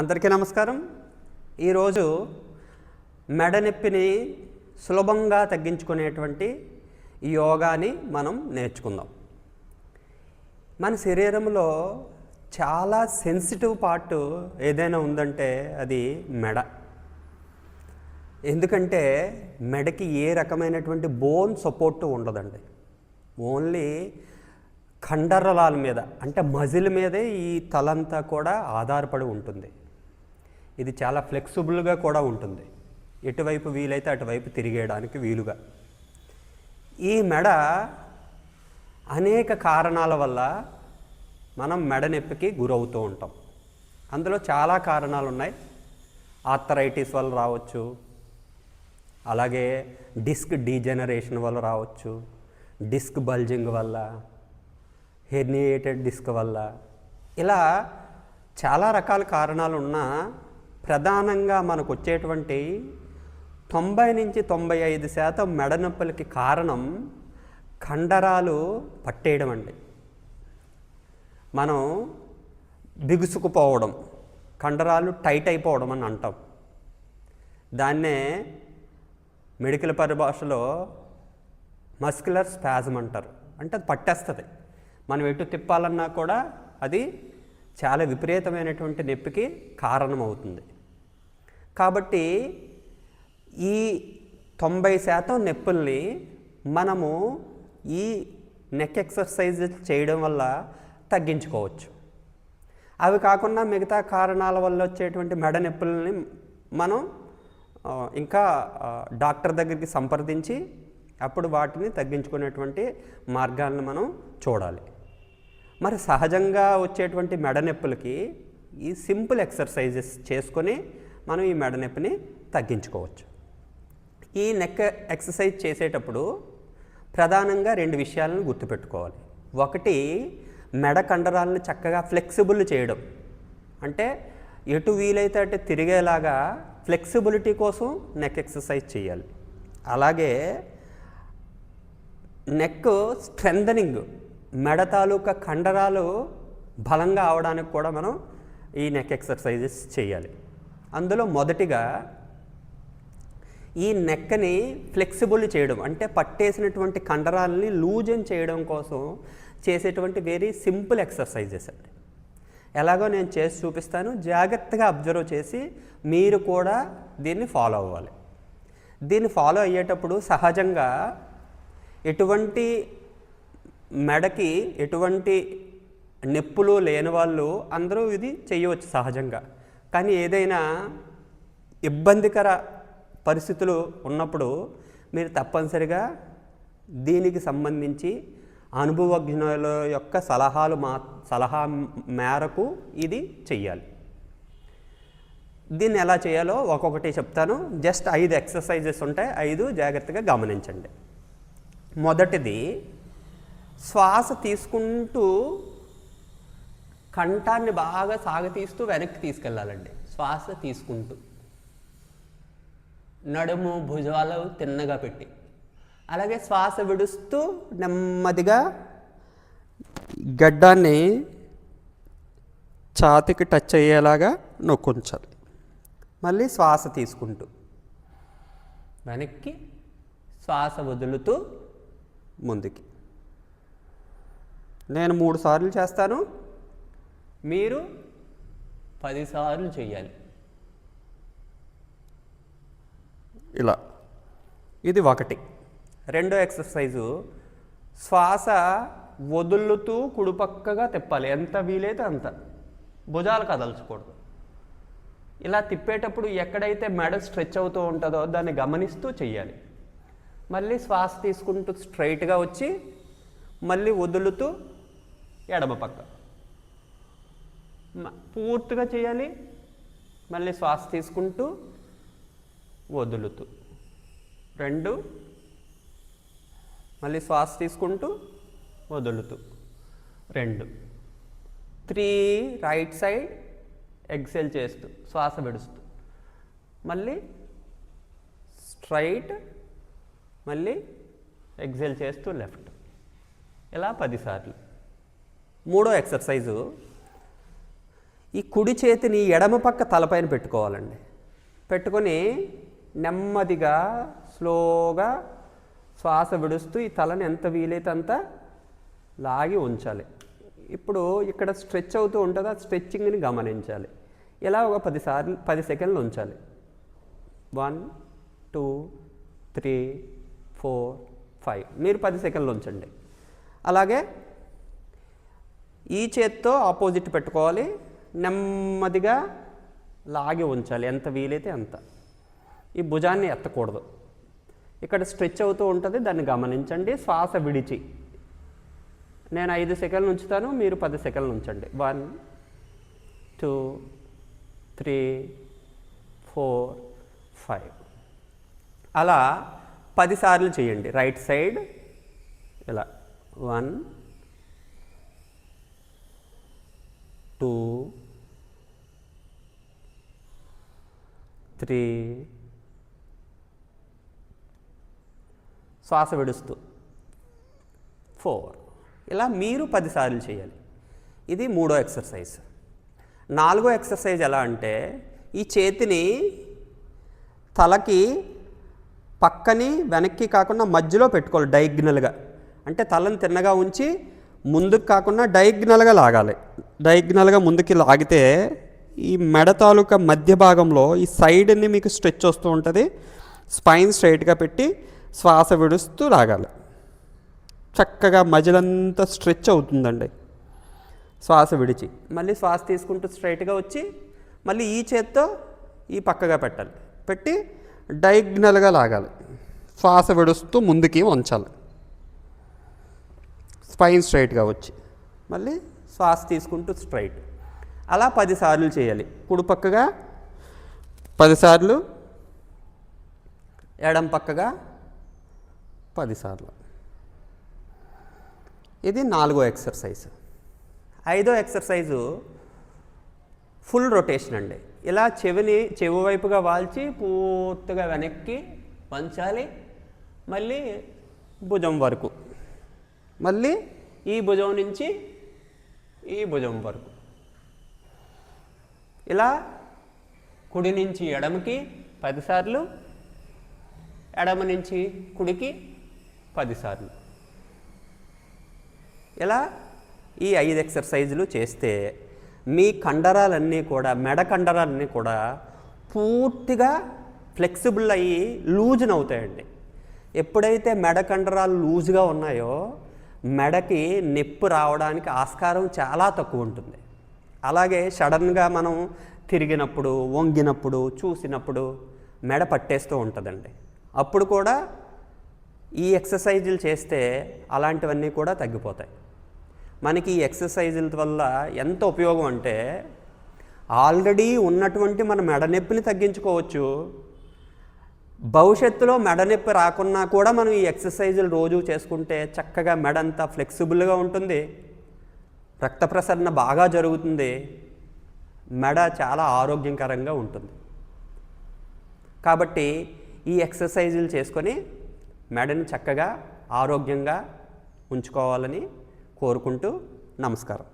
అందరికీ నమస్కారం. ఈరోజు మెడ నొప్పిని సులభంగా తగ్గించుకునేటువంటి ఈ యోగాని మనం నేర్చుకుందాం. మన శరీరంలో చాలా సెన్సిటివ్ పార్ట్ ఏదైనా ఉందంటే అది మెడ. ఎందుకంటే మెడకి ఏ రకమైనటువంటి బోన్ సపోర్ట్ ఉండదండి. ఓన్లీ కండరాల మీద అంటే మజిల్ మీదే ఈ తలంతా కూడా ఆధారపడి ఉంటుంది. ఇది చాలా ఫ్లెక్సిబుల్గా కూడా ఉంటుంది. ఎటువైపు వీలైతే అటువైపు తిరిగేయడానికి వీలుగా. ఈ మెడ అనేక కారణాల వల్ల మనం మెడ నొప్పికి గురవుతూ ఉంటాం. అందులో చాలా కారణాలు ఉన్నాయి. ఆర్థరైటిస్ వల్ల రావచ్చు, అలాగే డిస్క్ డీజెనరేషన్ వల్ల రావచ్చు, డిస్క్ బల్జింగ్ వల్ల, హెర్నియేటెడ్ డిస్క్ వల్ల, ఇలా చాలా రకాల కారణాలు ఉన్నా ప్రధానంగా మనకు వచ్చేటువంటి 90 నుంచి 95% మెడ నొప్పులకి కారణం కండరాలు పట్టేయడం అండి. మనం బిగుసుకుపోవడం, కండరాలు టైట్ అయిపోవడం అని అంటాం. దాన్నే మెడికల్ పరిభాషలో మస్క్యులర్ స్పాజమ్ అంటారు. అంటే అది పట్టేస్తుంది. మనం ఎటు తిప్పాలన్నా కూడా అది చాలా విపరీతమైనటువంటి నొప్పికి కారణమవుతుంది. కాబట్టి ఈ 90% నొప్పుల్ని మనము ఈ నెక్ ఎక్సర్సైజ్ చేయడం వల్ల తగ్గించుకోవచ్చు. అవి కాకుండా మిగతా కారణాల వల్ల వచ్చేటువంటి మెడ నొప్పుల్ని మనం ఇంకా డాక్టర్ దగ్గరికి సంప్రదించి అప్పుడు వాటిని తగ్గించుకునేటువంటి మార్గాలను మనం చూడాలి. మరి సహజంగా వచ్చేటువంటి మెడ నొప్పులకి ఈ సింపుల్ ఎక్సర్సైజెస్ చేసుకొని మనం ఈ మెడ నొప్పిని తగ్గించుకోవచ్చు. ఈ నెక్ ఎక్సర్సైజ్ చేసేటప్పుడు ప్రధానంగా 2 విషయాలను గుర్తుపెట్టుకోవాలి. ఒకటి, మెడ కండరాలను చక్కగా ఫ్లెక్సిబుల్ చేయడం. అంటే ఎటు వీలైతే అటు తిరిగేలాగా ఫ్లెక్సిబిలిటీ కోసం నెక్ ఎక్సర్సైజ్ చేయాలి. అలాగే నెక్ స్ట్రెంథనింగ్, మెడ తాలూకా కండరాలు బలంగా అవడానికి కూడా మనం ఈ నెక్ ఎక్సర్సైజెస్ చేయాలి. అందులో మొదటిగా ఈ నెక్ని ఫ్లెక్సిబుల్ చేయడం, అంటే పట్టేసినటువంటి కండరాలని లూజన్ చేయడం కోసం చేసేటువంటి వెరీ సింపుల్ ఎక్సర్సైజెస్ అండి. ఎలాగో నేను చేసి చూపిస్తాను. జాగ్రత్తగా అబ్జర్వ్ చేసి మీరు కూడా దీన్ని ఫాలో అవ్వాలి. దీన్ని ఫాలో అయ్యేటప్పుడు సహజంగా ఎటువంటి మెడకి ఎటువంటి నొప్పులు లేని వాళ్ళు అందరూ ఇది చేయవచ్చు సహజంగా. కానీ ఏదైనా ఇబ్బందికర పరిస్థితులు ఉన్నప్పుడు మీరు తప్పనిసరిగా దీనికి సంబంధించి అనుభవజ్ఞుల యొక్క సలహా మేరకు ఇది చెయ్యాలి. దీన్ని ఎలా చేయాలో ఒక్కొక్కటి చెప్తాను. జస్ట్ 5 ఎక్సర్సైజెస్ ఉంటాయి. 5 జాగ్రత్తగా గమనించండి. మొదటిది, శ్వాస తీసుకుంటూ కంఠాన్ని బాగా సాగతీస్తూ వెనక్కి తీసుకెళ్ళాలండి. శ్వాస తీసుకుంటూ నడుము భుజాలు తిన్నగా పెట్టి, అలాగే శ్వాస విడుస్తూ నెమ్మదిగా గడ్డాన్ని ఛాతీకి టచ్ అయ్యేలాగా నొక్కుంచాలి. మళ్ళీ శ్వాస తీసుకుంటూ వెనక్కి, శ్వాస వదులుతూ ముందుకి. నేను 3 సార్లు చేస్తాను, మీరు 10 సార్లు చేయాలి. ఇలా. ఇది ఒకటి. రెండో ఎక్సర్సైజు, శ్వాస వదులుతూ కుడిపక్కగా తిప్పాలి. ఎంత వీలైతే అంత. భుజాలు కదల్చకూడదు. ఇలా తిప్పేటప్పుడు ఎక్కడైతే మెడ స్ట్రెచ్ అవుతూ ఉంటుందో దాన్ని గమనిస్తూ చెయ్యాలి. మళ్ళీ శ్వాస తీసుకుంటూ స్ట్రైట్గా వచ్చి మళ్ళీ వదులుతూ ఎడమ పక్క పూర్తిగా చేయాలి. మళ్ళీ శ్వాస తీసుకుంటూ వదులుతూ 2, మళ్ళీ శ్వాస తీసుకుంటూ వదులుతూ 2, 3 రైట్ సైడ్ ఎక్సెల్ చేస్తూ శ్వాస విడుస్తూ మళ్ళీ స్ట్రైట్, మళ్ళీ ఎక్సెల్ చేస్తూ లెఫ్ట్. ఇలా 10 సార్లు. మూడో ఎక్సర్సైజు, ఈ కుడి చేతిని ఎడమ పక్క తలపైన పెట్టుకోవాలండి. పెట్టుకొని నెమ్మదిగా స్లోగా శ్వాస విడుస్తూ ఈ తలని ఎంత వీలైతే అంత లాగి ఉంచాలి. ఇప్పుడు ఇక్కడ స్ట్రెచ్ అవుతూ ఉంటుంది, ఆ స్ట్రెచ్చింగ్ని గమనించాలి. ఇలా ఒక 10 సెకండ్లు ఉంచాలి. 1 2 3 4 5 మీరు 10 సెకండ్లు ఉంచండి. అలాగే ఈ చేత్తో ఆపోజిట్ పెట్టుకోవాలి, నెమ్మదిగా లాగి ఉంచాలి ఎంత వీలైతే అంత. ఈ భుజాన్ని ఎత్తకూడదు. ఇక్కడ స్ట్రెచ్ అవుతూ ఉంటుంది, దాన్ని గమనించండి. శ్వాస విడిచి నేను 5 సెకండ్లు ఉంచుతాను, మీరు 10 సెకండ్లు ఉంచండి. 1 2 3 4 5 అలా 10 సార్లు చేయండి. రైట్ సైడ్ ఇలా 1 2 3 శ్వాస విడుస్తూ 4 ఇలా మీరు 10 సార్లు చేయాలి. ఇది 3వ ఎక్సర్సైజ్. 4వ ఎక్సర్సైజ్ ఎలా అంటే ఈ చేతిని తలకి పక్కని వెనక్కి కాకుండా మధ్యలో పెట్టుకోవాలి డయాగ్నల్గా. అంటే తలని తిన్నగా ఉంచి ముందుకు కాకుండా డయాగ్నల్గా లాగాలి. డయాగ్నల్గా ముందుకి లాగితే ఈ మెడ తాలూకా మధ్య భాగంలో ఈ సైడ్ని మీకు స్ట్రెచ్ వస్తూ ఉంటుంది. స్పైన్ స్ట్రైట్గా పెట్టి శ్వాస విడుస్తూ లాగాలి. చక్కగా మజిలంతా స్ట్రెచ్ అవుతుందండి. శ్వాస విడిచి మళ్ళీ శ్వాస తీసుకుంటూ స్ట్రైట్గా వచ్చి మళ్ళీ ఈ చేత్తో ఈ పక్కగా పెట్టాలి. పెట్టి డయాగ్నల్గా లాగాలి. శ్వాస విడుస్తూ ముందుకి వంచాలి. స్పైన్ స్ట్రైట్గా వచ్చి మళ్ళీ శ్వాస తీసుకుంటూ స్ట్రైట్. అలా 10 సార్లు చేయాలి. కుడి పక్కగా 10 సార్లు, ఎడం పక్కగా 10 సార్లు. ఇది 4వ ఎక్సర్సైజ్. 5వ ఎక్సర్సైజు ఫుల్ రొటేషన్ అండి. ఇలా చెవి వైపుగా వాల్చి పూర్తిగా వెనక్కి వంచాలి. మళ్ళీ భుజం వరకు, మళ్ళీ ఈ భుజం నుంచి ఈ భుజం వరకు. ఇలా కుడి నుంచి ఎడమకి 10 సార్లు, ఎడమ నుంచి కుడికి 10 సార్లు. ఇలా ఈ 5 ఎక్సర్సైజులు చేస్తే మీ కండరాలన్నీ కూడా, మెడ కండరాలన్నీ కూడా పూర్తిగా ఫ్లెక్సిబుల్ అయ్యి లూజ్న్ అవుతాయండి. ఎప్పుడైతే మెడ కండరాలు లూజ్గా ఉన్నాయో మెడకి నొప్పి రావడానికి ఆస్కారం చాలా తక్కువ ఉంటుంది. అలాగే సడన్గా మనం తిరిగినప్పుడు, వంగినప్పుడు, చూసినప్పుడు మెడ పట్టేస్తూ ఉంటుందండి. అప్పుడు కూడా ఈ ఎక్సర్సైజులు చేస్తే అలాంటివన్నీ కూడా తగ్గిపోతాయి. మనకి ఈ ఎక్సర్సైజుల వల్ల ఎంత ఉపయోగం అంటే ఆల్రెడీ ఉన్నటువంటి మన మెడ నొప్పిని తగ్గించుకోవచ్చు. భవిష్యత్తులో మెడ నొప్పి రాకున్నా కూడా మనం ఈ ఎక్సర్సైజులు రోజు చేసుకుంటే చక్కగా మెడ అంతా ఫ్లెక్సిబుల్గా ఉంటుంది, రక్త ప్రసరణ బాగా జరుగుతుంది, మెడ చాలా ఆరోగ్యకరంగా ఉంటుంది. కాబట్టి ఈ ఎక్సర్సైజులు చేసుకొని మెడని చక్కగా ఆరోగ్యంగా ఉంచుకోవాలని కోరుకుంటూ నమస్కారం.